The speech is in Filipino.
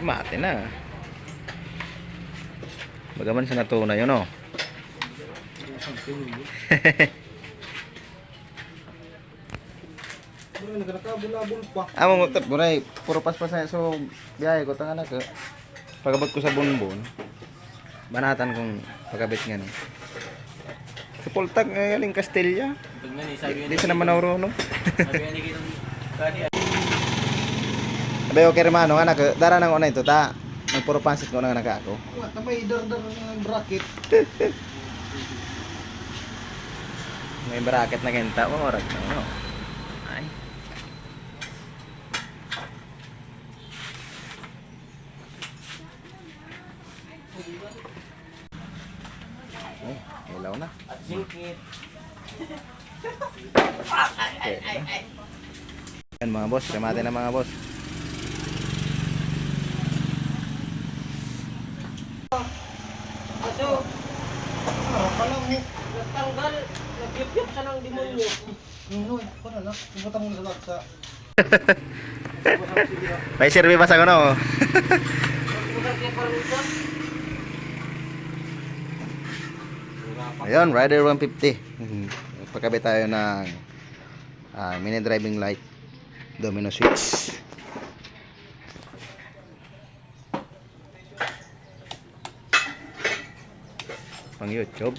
Mate na. Bagaman sa natuna yun, oh. Nagkakabulabol pa. Amo mo tap, buray, puro paspas na so biyahe ko tanga na ko. Pagabot ko sa bunbon, banatan kong pagabit nga ni. Sa Poltag galing Castilla. Di sa naman nauro no. Abe okay hermano nga nak dara nang una ito ta. Puro pansit ko na naka ako. Wala may dar-dar ng bracket. May bracket na kenta mo oras na no. Ay. Oh, ilaw na. Singkit. Okay. Yan mga boss, remate na mga boss. Kaso, pala mo, natanggal, nagyup-yup siya ng demonyo. Noy, para na, ibutang mo sa laksa. May survey ba sa kuno? Ayun, Rider 150. Pagkabit tayo ng mini driving light, domino switch. Pang YouTube.